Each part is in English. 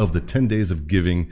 of the 10 Days of Giving.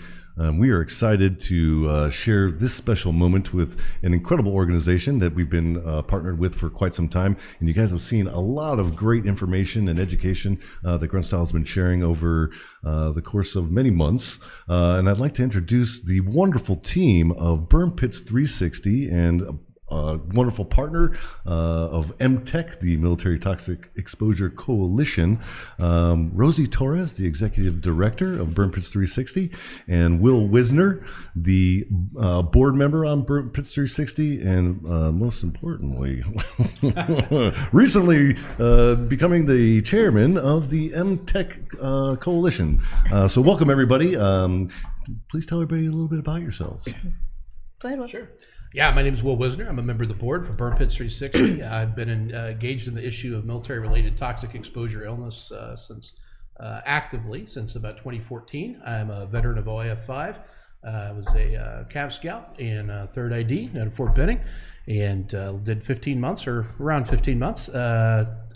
We are excited to share this special moment with an incredible organization that we've been partnered with for quite some time. And you guys have seen a lot of great information and education that Gruntstyle has been sharing over the course of many months. And I'd like to introduce the wonderful team of Burn Pits 360 and wonderful partner of MTech, the Military Toxic Exposure Coalition, Rosie Torres, the Executive Director of Burn Pits 360, and Will Wisner, the board member on Burn Pits 360, and most importantly, recently becoming the chairman of the MTech Coalition. So welcome, everybody. Please tell everybody a little bit about yourselves. Go ahead, Will. Sure. Yeah, my name is Will Wisner. I'm a member of the board for Burn Pits 360. I've been engaged in the issue of military-related toxic exposure illness actively since about 2014. I'm a veteran of OIF 5. I was a Cav Scout in 3rd ID out of Fort Benning, and did 15 months, or around 15 months, at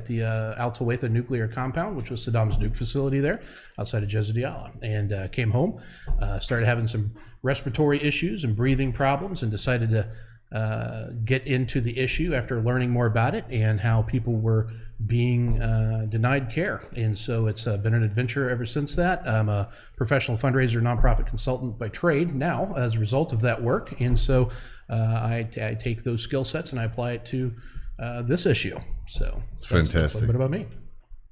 the Altoetha nuclear compound, which was Saddam's nuke facility there outside of Jezediala, and came home, started having some respiratory issues and breathing problems, and decided to get into the issue after learning more about it and how people were being denied care. And so it's been an adventure ever since that. I'm a professional fundraiser, nonprofit consultant by trade now as a result of that work. And so I take those skill sets and I apply it to this issue. So it's fantastic. That's a little bit about me.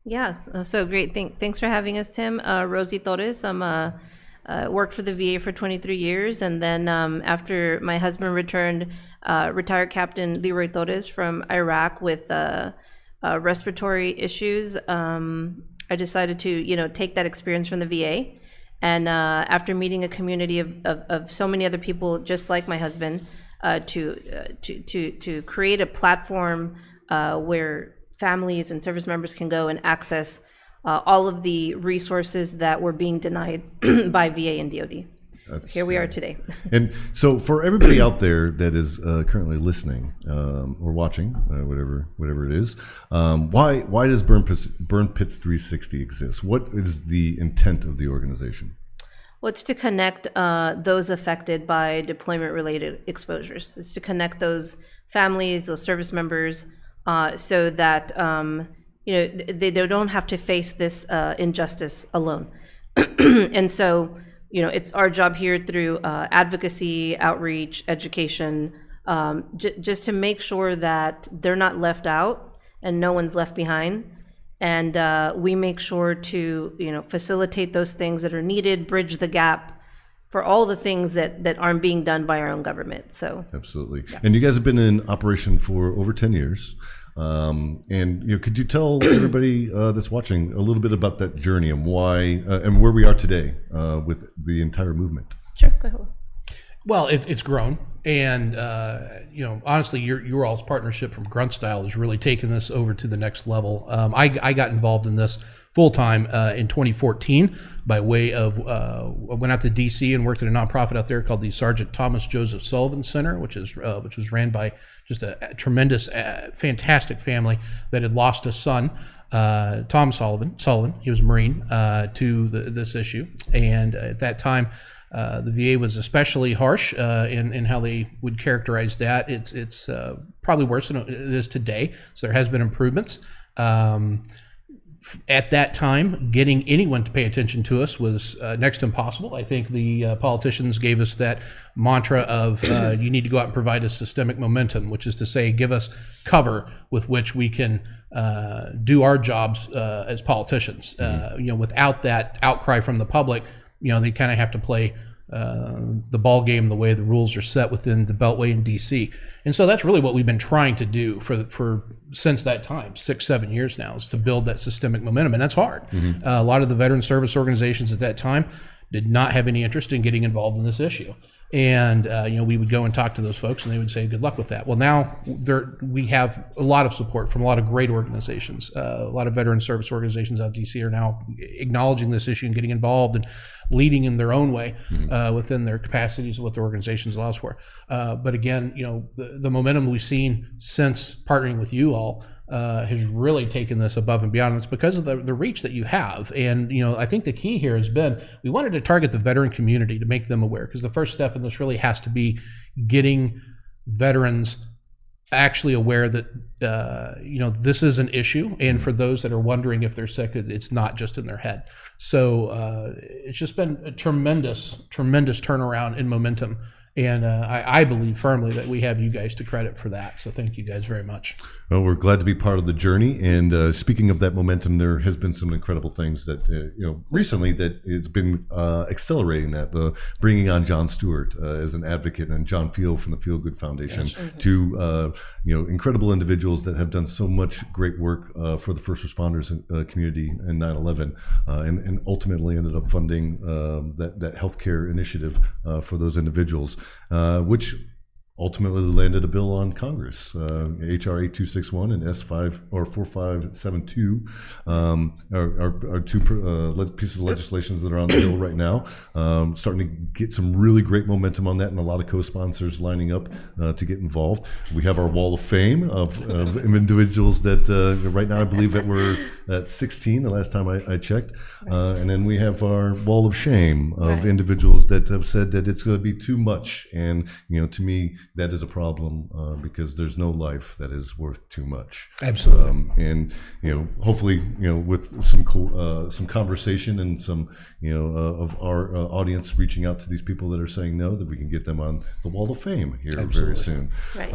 Yeah, so great. Thanks for having us, Tim. Rosie Torres. I'm worked for the VA for 23 years, and then after my husband returned, retired Captain Leroy Torres from Iraq with respiratory issues, I decided to take that experience from the VA, and after meeting a community of so many other people just like my husband, to create a platform where families and service members can go and access all of the resources that were being denied by VA and DoD. Here we are today. And so for everybody out there that is currently listening or watching, whatever it is, why does Burn Pits 360 exist? What is the intent of the organization? Well, it's to connect those affected by deployment-related exposures. It's to connect those families, those service members, so that they don't have to face this injustice alone. And so, it's our job here through advocacy, outreach, education, just to make sure that they're not left out and no one's left behind. And we make sure to, facilitate those things that are needed, bridge the gap for all the things that aren't being done by our own government. So absolutely. Yeah. And you guys have been in operation for over 10 years. And could you tell everybody that's watching a little bit about that journey and why and where we are today with the entire movement? Sure, go ahead. Well, it's grown, and honestly, your all's partnership from Gruntstyle has really taken this over to the next level. I got involved in this full time in 2014 by way of I went out to DC and worked at a nonprofit out there called the Sergeant Thomas Joseph Sullivan Center, which was ran by just a tremendous, fantastic family that had lost a son, Tom Sullivan. He was a Marine to this issue, and at that time. The VA was especially harsh in how they would characterize that. It's probably worse than it is today, so there has been improvements. At that time, getting anyone to pay attention to us was next to impossible. I think the politicians gave us that mantra of you need to go out and provide us systemic momentum, which is to say give us cover with which we can do our jobs as politicians. Without that outcry from the public, they kind of have to play the ball game the way the rules are set within the Beltway in DC. And so that's really what we've been trying to do for since that time, 6-7 years now, is to build that systemic momentum. And that's hard. Mm-hmm. A lot of the veteran service organizations at that time did not have any interest in getting involved in this issue. And we would go and talk to those folks, and they would say, "Good luck with that." Well, now we have a lot of support from a lot of great organizations. A lot of veteran service organizations out of DC are now acknowledging this issue and getting involved and leading in their own way within their capacities of what their organizations allows for. But again, the momentum we've seen since partnering with you all has really taken this above and beyond. It's because of the reach that you have. And, I think the key here has been we wanted to target the veteran community to make them aware, because the first step in this really has to be getting veterans actually aware that this is an issue, and for those that are wondering if they're sick, it's not just in their head. So it's just been a tremendous turnaround in momentum, and I believe firmly that we have you guys to credit for that. So thank you guys very much. Well, we're glad to be part of the journey. And speaking of that momentum, there has been some incredible things that recently that it's been accelerating that, bringing on John Stewart as an advocate, and John Field from the Feel Good Foundation, Yes. to incredible individuals that have done so much great work for the first responders community in 9/11, and ultimately ended up funding that healthcare initiative for those individuals, which ultimately landed a bill on Congress. HR 8261 and S5 or 4572 are two pieces of legislation that are on the bill right now. Starting to get some really great momentum on that, and a lot of co-sponsors lining up to get involved. We have our wall of fame of individuals that right now I believe that we're at 16 the last time I checked. And then we have our wall of shame of individuals that have said that it's going to be too much. And, to me, that is a problem because there's no life that is worth too much. Absolutely. And hopefully, with some conversation and some of our audience reaching out to these people that are saying no, that we can get them on the wall of fame here very soon. Right.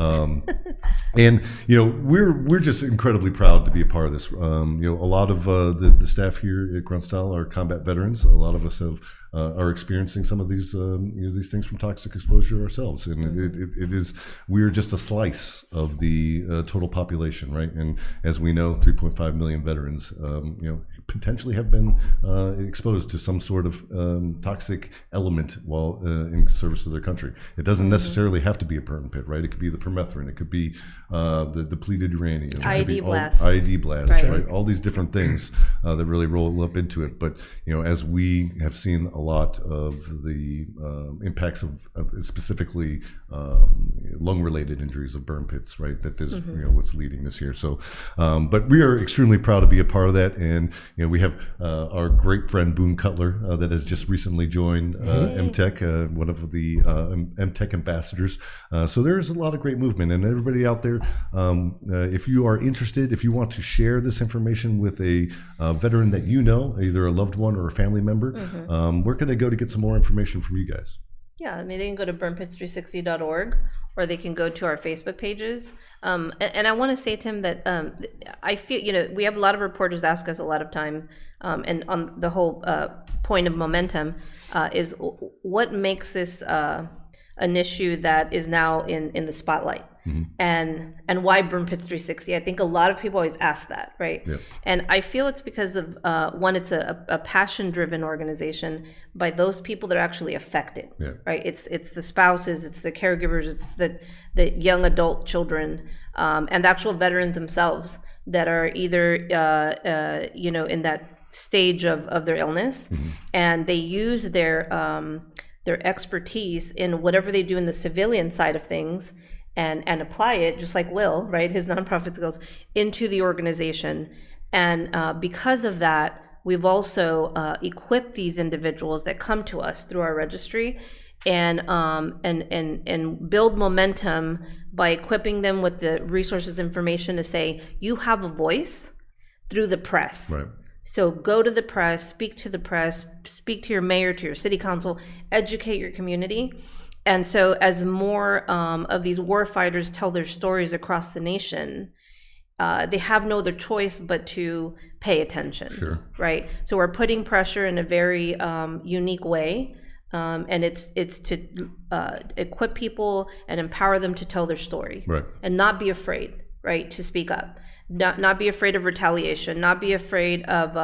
And we're just incredibly proud to be a part of this. A lot of the staff here at Grunstyle are combat veterans. A lot of us are experiencing some of these things from toxic exposure ourselves, and we're just a slice of the total population, right? And as we know, 3.5 million veterans, potentially have been exposed to some sort of toxic element while in service to their country. It doesn't necessarily have to be a burn pit, right? It could be the permethrin, it could be the depleted uranium, IED blast, right? All these different things that really roll up into it. But as we have seen a lot of the impacts of specifically lung-related injuries of burn pits, right? That is what's leading this here. So, but we are extremely proud to be a part of that, and we have our great friend Boone Cutler that has just recently joined MTech, one of the MTech ambassadors. So there's a lot of great movement, and everybody out there, if you are interested, if you want to share this information with a veteran that either a loved one or a family member, where can they go to get some more information from you guys? Yeah, I mean, they can go to burnpits360.org, or they can go to our Facebook pages. And I want to say to him that I feel, we have a lot of reporters ask us a lot of time, and on the whole point of momentum is what makes this an issue that is now in the spotlight. And why Burn Pits 360? I think a lot of people always ask that, right? Yep. And I feel it's because of one, it's a passion-driven organization by those people that are actually affected, right? It's the spouses, it's the caregivers, it's the young adult children, and the actual veterans themselves that are either in that stage of their illness, and they use their expertise in whatever they do in the civilian side of things, and apply it, just like Will, right, his nonprofit skills, into the organization. And because of that, we've also equipped these individuals that come to us through our registry, and build momentum by equipping them with the resources, information to say, you have a voice through the press. Right. So go to the press, speak to your mayor, to your city council, educate your community. And so as more of these war fighters tell their stories across the nation, they have no other choice but to pay attention, right? So we're putting pressure in a very unique way, and it's to equip people and empower them to tell their story, and not be afraid, right, to speak up, not be afraid of retaliation, not be afraid of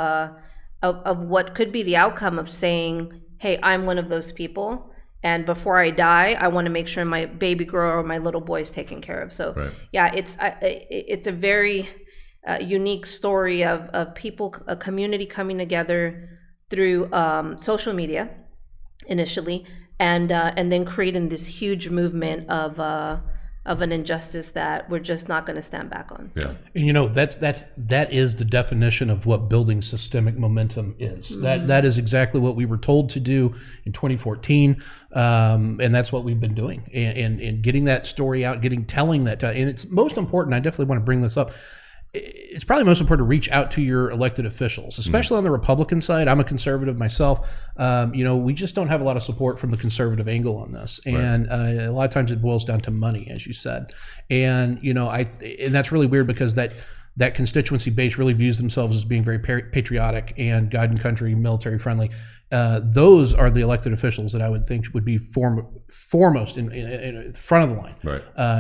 what could be the outcome of saying, hey, I'm one of those people. And before I die, I want to make sure my baby girl or my little boy is taken care of. So, it's a very unique story of people, a community coming together through social media initially, and then creating this huge movement of of an injustice that we're just not going to stand back on. Yeah. And that is the definition of what building systemic momentum is. That is exactly what we were told to do in 2014, and that's what we've been doing. And getting that story out, telling that, and it's most important. I definitely want to bring this up. It's probably most important to reach out to your elected officials, especially on the Republican side. I'm a conservative myself. We just don't have a lot of support from the conservative angle on this, and a lot of times it boils down to money, as you said. And and that's really weird because that constituency base really views themselves as being very patriotic and God and country, military friendly. Those are the elected officials that I would think would be foremost in front of the line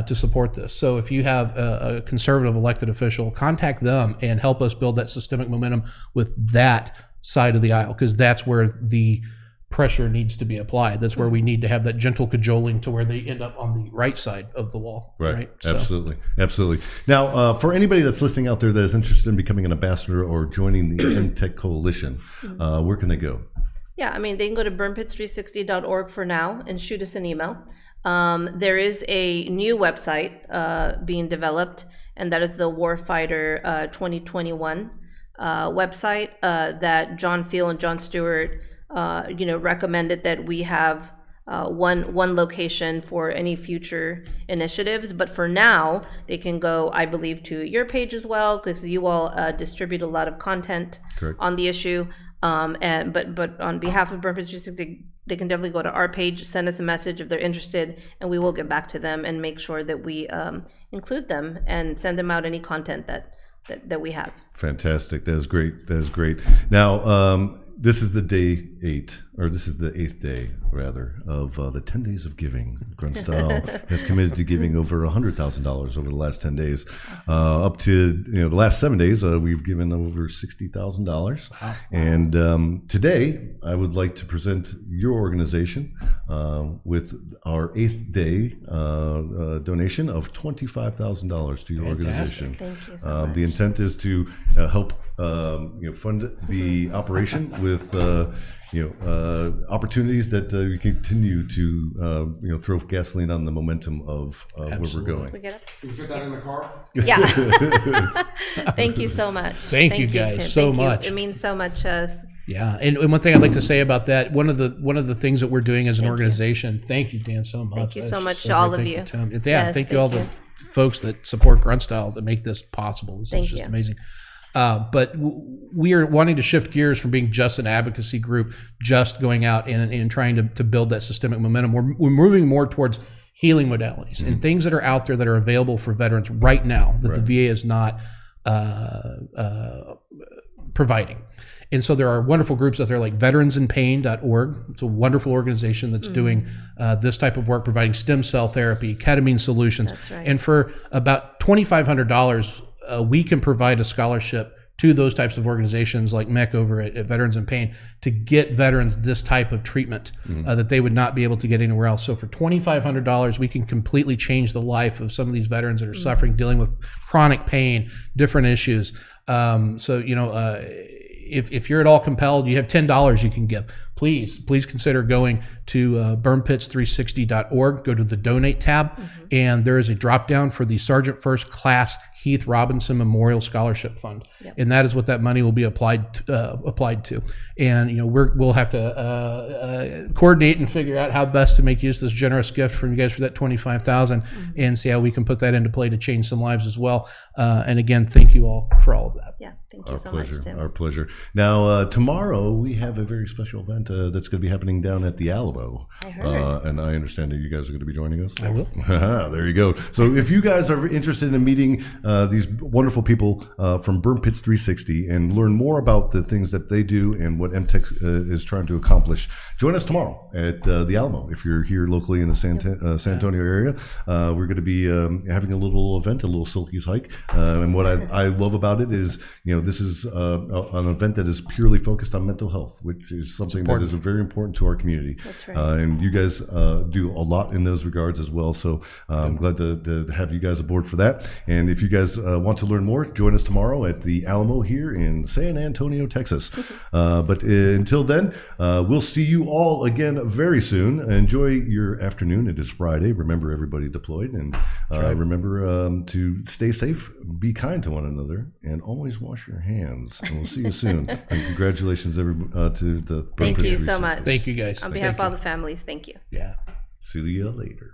to support this. So if you have a conservative elected official, contact them and help us build that systemic momentum with that side of the aisle, because that's where the pressure needs to be applied. That's where we need to have that gentle cajoling to where they end up on the right side of the wall. Right. So. Absolutely. Now, for anybody that's listening out there that is interested in becoming an ambassador or joining the MTech Coalition, where can they go? Yeah, I mean, they can go to burnpits360.org for now and shoot us an email. There is a new website being developed, and that is the Warfighter 2021 website that John Field and John Stewart, recommended that we have one location for any future initiatives. But for now, they can go, I believe, to your page as well, because you all distribute a lot of content on the issue. But on behalf of Burn Pits 360, they can definitely go to our page, send us a message if they're interested, and we will get back to them and make sure that we include them and send them out any content that we have. Fantastic. That is great. Now, this is the day 8, or this is the 8th day, rather, of the 10 days of giving. Grunstyle has committed to giving over $100,000 over the last 10 days. Awesome. Up to the last 7 days, we've given over $60,000. Wow. And today, I would like to present your organization with our 8th day donation of $25,000 to your organization. Thank you so much. The intent is to help fund the operation with opportunities that we continue to throw gasoline on the momentum of where we're going. Can you fit that in the car? Yeah. Thank you so much. Thank you guys so much. It means so much to us. Yeah, and one thing I'd like to say about that, one of the things that we're doing as an organization. Thank you, Dan, so much. Thank you so much to all of you. Thank you all the folks that support Grunstyle that make this possible. This is just amazing. But we are wanting to shift gears from being just an advocacy group, just going out and trying to build that systemic momentum. We're moving more towards healing modalities and things that are out there that are available for veterans right now that the VA is not providing. And so there are wonderful groups out there like veteransinpain.org. It's a wonderful organization that's doing this type of work, providing stem cell therapy, ketamine solutions. That's right. And for about $2,500, we can provide a scholarship to those types of organizations like MEC over at Veterans in Pain to get veterans this type of treatment that they would not be able to get anywhere else. So for $2,500, we can completely change the life of some of these veterans that are suffering, dealing with chronic pain, different issues. If you're at all compelled, you have $10 you can give. Please consider going to burnpits360.org. Go to the donate tab, and there is a drop down for the Sergeant First Class Heath Robinson Memorial Scholarship Fund, and that is what that money will be applied to. And we'll have to coordinate and figure out how best to make use of this generous gift from you guys for that $25,000, and see how we can put that into play to change some lives as well. And again, thank you all for all of that. Yeah, thank you so much, Tim. Our pleasure. Now, tomorrow we have a very special event that's going to be happening down at the Alamo. I heard. And I understand that you guys are going to be joining us. I will. There you go. So if you guys are interested in meeting these wonderful people from Burn Pits 360 and learn more about the things that they do and what MTech is trying to accomplish, join us tomorrow at the Alamo. If you're here locally in the San Antonio area, we're going to be having a little event, a little Silky's hike. And what I love about it is, this is an event that is purely focused on mental health, which is something important. is very important to our community. That's right. And you guys do a lot in those regards as well. So I'm glad to have you guys aboard for that. And if you guys want to learn more, join us tomorrow at the Alamo here in San Antonio, Texas. But until then, we'll see you all again very soon. Enjoy your afternoon. It is Friday. Remember, everybody deployed. And remember to stay safe, be kind to one another, and always wash your hands. And we'll see you soon. And congratulations to the Thank you so much. Thank you, guys. On behalf of all the families, thank you. Yeah. See you later.